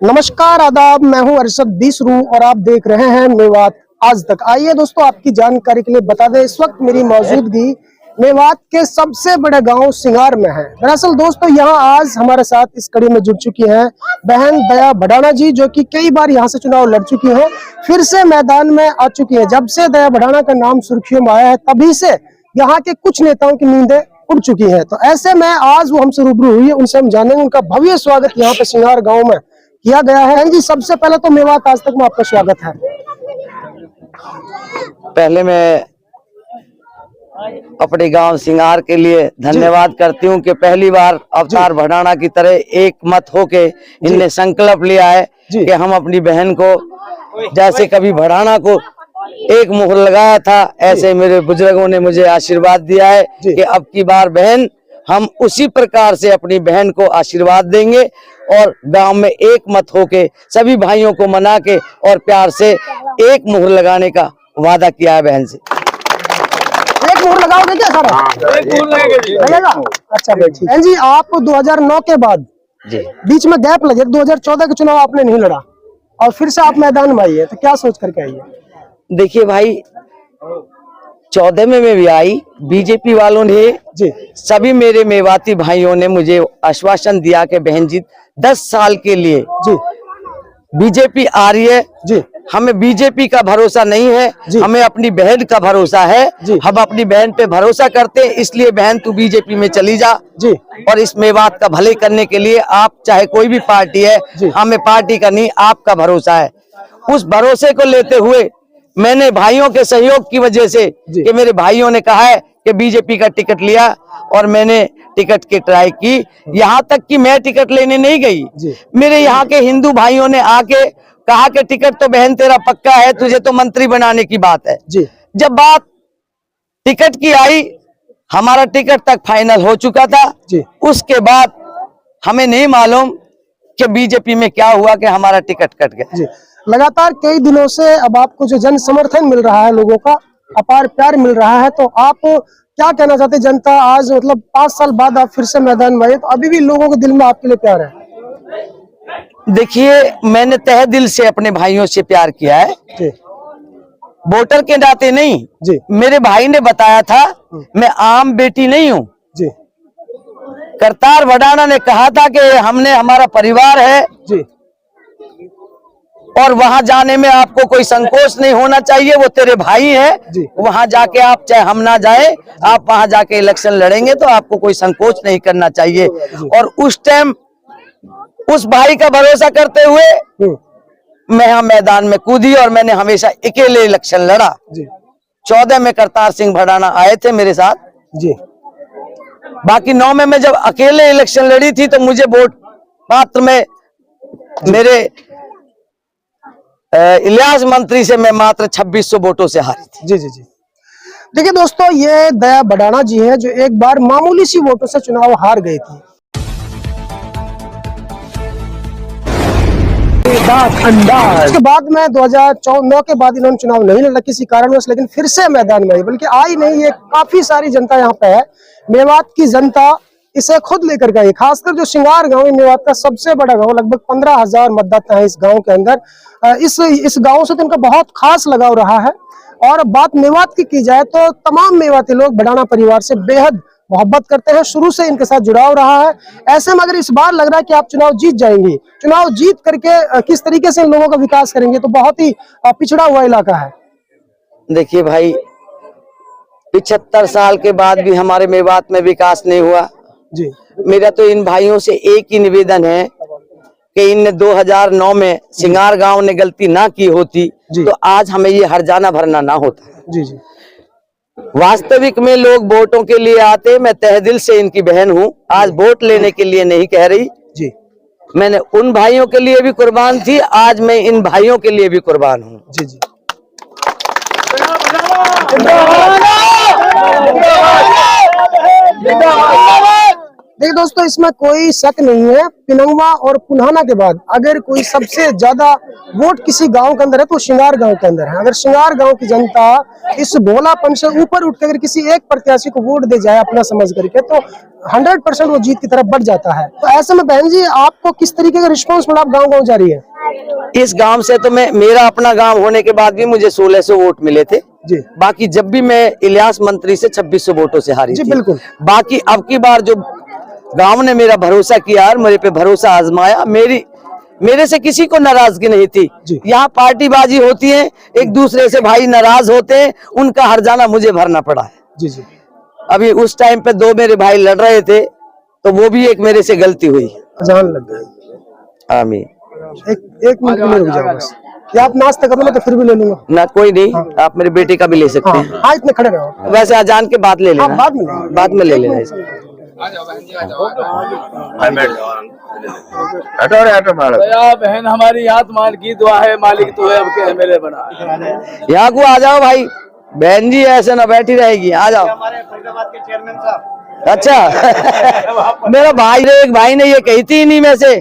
नमस्कार आदाब, मैं हूं अरशद बीसरू और आप देख रहे हैं मेवात आज तक। आइए दोस्तों, आपकी जानकारी के लिए बता दें, इस वक्त मेरी मौजूदगी मेवात के सबसे बड़े गांव सिंगार में है। दरअसल दोस्तों, यहां आज हमारे साथ इस कड़ी में जुड़ चुकी हैं बहन दया भड़ाना जी, जो कि कई बार यहां से चुनाव लड़ चुकी हैं, फिर से मैदान में आ चुकी है। जब से दया भड़ाना का नाम सुर्खियों में आया है, तभी से यहाँ के कुछ नेताओं की नींदें उड़ चुकी है। तो ऐसे में आज वो हमसे रूबरू हुई है, उनसे हम जानेंगे उनका भव्य स्वागत यहाँ पे सिंगार गाँव में किया गया है। जी, सबसे पहले तो मेवात आज तक में आपका स्वागत है। पहले मैं अपने गांव सिंगार के लिए धन्यवाद करती हूं कि पहली बार अवतार भड़ाना की तरह एक मत होके इनने संकल्प लिया है कि हम अपनी बहन को, जैसे कभी भड़ाना को एक मुहर लगाया था, ऐसे मेरे बुजुर्गों ने मुझे आशीर्वाद दिया है कि अब की बार बहन हम उसी प्रकार से अपनी बहन को आशीर्वाद देंगे और गांव में एक मत होके सभी भाइयों को मना के और प्यार से एक मुहर लगाने का वादा किया है बहन से। एक मुहर लगाओगे क्या सारा? एक मुहर लगेगा। अच्छा भाई, बहन जी, आप 2009 के बाद जी बीच में गैप लगे, 2014 के चुनाव आपने नहीं लड़ा और फिर से आप मैदान में आई है, तो क्या सोच करके आई है? देखिए भाई, 14 में मैं भी आई, बीजेपी वालों ने जी, सभी मेरे मेवाती भाइयों ने मुझे आश्वासन दिया कि बहन जी 10 साल के लिए जी, बीजेपी आ रही है जी, हमें बीजेपी का भरोसा नहीं है, हमें अपनी बहन का भरोसा है। हम अपनी बहन पे भरोसा करते हैं, इसलिए बहन तू बीजेपी में चली जा जी। और इस मेवात का भले करने के लिए आप चाहे कोई भी पार्टी है, हमें पार्टी का नहीं आपका भरोसा है। उस भरोसे को लेते हुए मैंने भाइयों के सहयोग की वजह से कि मेरे भाइयों ने कहा है कि बीजेपी का टिकट लिया और मैंने टिकट की ट्राई की। यहाँ तक कि मैं टिकट लेने नहीं गई, मेरे यहाँ के हिंदू भाइयों ने आके कहा कि टिकट तो बहन तेरा पक्का है, तुझे तो मंत्री बनाने की बात है जी। जब बात टिकट की आई, हमारा टिकट तक फाइनल हो चुका था जी। उसके बाद हमें नहीं मालूम कि बीजेपी में क्या हुआ कि हमारा टिकट कट गया जी। लगातार कई दिनों से अब आपको जो जन समर्थन मिल रहा है, लोगों का अपार प्यार मिल रहा है, तो आप क्या कहना चाहते हैं? जनता आज मतलब 5 साल बाद आप फिर से मैदान में आए, तो अभी भी लोगों के दिल में आपके लिए प्यार है? देखिए, मैंने तहे दिल से अपने भाइयों से प्यार किया है जी। वोटर के नाते नहीं जी। मेरे भाई ने बताया था मैं आम बेटी नहीं हूँ जी। करतार भड़ाना ने कहा था कि हमने हमारा परिवार है जी और वहां जाने में आपको कोई संकोच नहीं होना चाहिए, वो तेरे भाई हैं, वहां जाके आप चाहे हम ना जाए, आप वहां जाके इलेक्शन लड़ेंगे तो आपको कोई संकोच नहीं करना चाहिए। और उस टाइम उस भाई का भरोसा करते हुए मैं यहाँ मैदान में कूदी और मैंने हमेशा अकेले इलेक्शन लड़ा जी। 14 में करतार सिंह भड़ाना आए थे मेरे साथ जी। बाकी 9 में मैं जब अकेले इलेक्शन लड़ी थी तो मुझे वोट पात्र में मेरे इलियास मंत्री से मैं मात्र 2600 वोटों से हारी थी जी जी जी। देखिए दोस्तों, ये दया भड़ाना जी हैं जो एक बार मामूली सी वोटों से चुनाव हार गई थी। उसके बाद में 2009 के बाद इन्होंने चुनाव नहीं लड़ा किसी कारणवश, लेकिन फिर से मैदान में आई, बल्कि आई नहीं, ये काफी सारी जनता यहाँ पे है। मेवात की जनता इसे खुद लेकर गई, खासकर जो सिंगार गांव है मेवात का सबसे बड़ा गांव, लगभग 15,000 मतदाता है इस गांव के अंदर। इस गांव से तो इनका बहुत खास लगाव रहा है। और बात मेवात की जाए तो तमाम मेवाती लोग भड़ाना परिवार से बेहद मोहब्बत करते हैं, शुरू से इनके साथ जुड़ाव रहा है। ऐसे में अगर इस बार लग रहा है कि आप चुनाव जीत जाएंगी, चुनाव जीत करके किस तरीके से इन लोगों का विकास करेंगे? तो बहुत ही पिछड़ा हुआ इलाका है। देखिए भाई, 75 साल के बाद भी हमारे मेवात में विकास नहीं हुआ जी। मेरा तो इन भाइयों से एक ही निवेदन है कि इन 2009 में सिंगार गांव ने गलती ना की होती तो आज हमें ये हरजाना भरना ना होता जी जी। वास्तविक में लोग वोटों के लिए आते, मैं तहे दिल से इनकी बहन हूँ, आज वोट लेने के लिए नहीं कह रही जी। मैंने उन भाइयों के लिए भी कुर्बान थी, आज मैं इन भाइयों के लिए भी कुर्बान हूँ जी जी। देखिए दोस्तों, इसमें कोई शक नहीं है, पिनंगवा और पुन्हाना के बाद अगर कोई सबसे ज्यादा वोट किसी गांव के अंदर है तो श्रृंगार गांव के अंदर है। अगर श्रृंगार गांव की जनता इस भोलापन से ऊपर उठ के अगर किसी एक प्रत्याशी को वोट दे जाए अपना समझ करके, तो 100% वो जीत की तरफ बढ़ जाता है। तो ऐसे में बहन जी, आपको किस तरीके का रिस्पॉन्स मिला? आप गाँव जा रही है? इस गांव से तो मेरा अपना गांव होने के बाद भी मुझे 1600 वोट मिले थे जी। बाकी जब भी मैं इलियास मंत्री से 2600 वोटों से हारी जी थी। बिल्कुल। बाकी अब की बार जो गांव ने मेरा भरोसा किया और मेरे पे भरोसा आजमाया, मेरे से किसी को नाराजगी नहीं थी। यहाँ पार्टीबाजी होती है, एक दूसरे से भाई नाराज होते हैं, उनका हर्जाना मुझे भरना पड़ा है। जी जी। अभी उस टाइम पे 2 मेरे भाई लड़ रहे थे, तो वो भी एक मेरे से गलती हुई। जान लग गई। आमीन। एक मिनट में रुक जाओ बस, या आप नाश्ता कर लो तो फिर भी ले लूंगा ना, कोई नहीं। आप मेरे बेटे का भी ले सकते हैं। हाँ, इतने खड़े रहो। वैसे अजान के बाद ले लेना, बाद में ले लेना इसको। बहन हमारी आत्मा की दुआ है, मालिक तो है, अब के एमएलए बना। यहाँ को आ जाओ भाई, बहन जी ऐसे ना बैठी रहेगी, आ जाओ। हमारे फरीदाबाद के चेयरमैन साहब। अच्छा मेरा भाई ने, एक भाई ने ये कही थी इन्हीं में से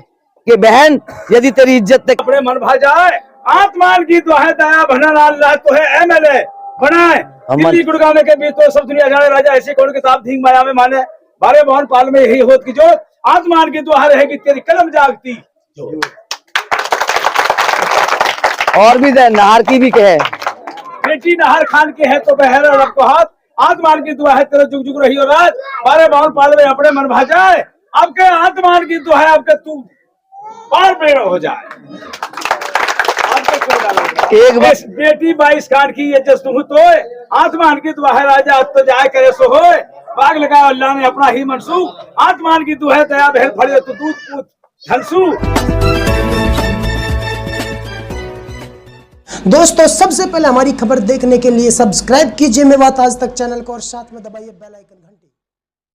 कि बहन यदि तेरी इज्जत तक अपने मन भा जाए, आत्मान की दुआ है, दया भना अल्लाह तो है एमएलए बनाए। दिल्ली गुड़गांव के बीच तो सब दुनिया जाने राजा ऐसे कौन किताब धींग माया में माने, बारे मोहन पाल में यही होत की जो आत्मान की दुआ रहेगी तेरी कलम जागती। और भी नाहर की भी कहे, बेटी नाहर खान की है तो बहर रब को हाथ, आत्मान की दुआ है तेरे जुग जुग रही और रात, बारे मोहन पाल में अपने मन भा जाए, आपके आत्मान की दुआ है आपके तू पार पेड़ हो जाए। एक बस बेटी 22 खान की ये जस तुम तो आत्मान की दुआ है राजा तो जाए करे सो होए, बाग लगा अल्लाह ने अपना ही मनसूख, आत्मान की दुआ है दया बहन फड़े तो दूध पूत धनसू। दोस्तों, सबसे पहले हमारी खबर देखने के लिए सब्सक्राइब कीजिए मेवात आज तक चैनल को और साथ में दबाइए बेल आइकन।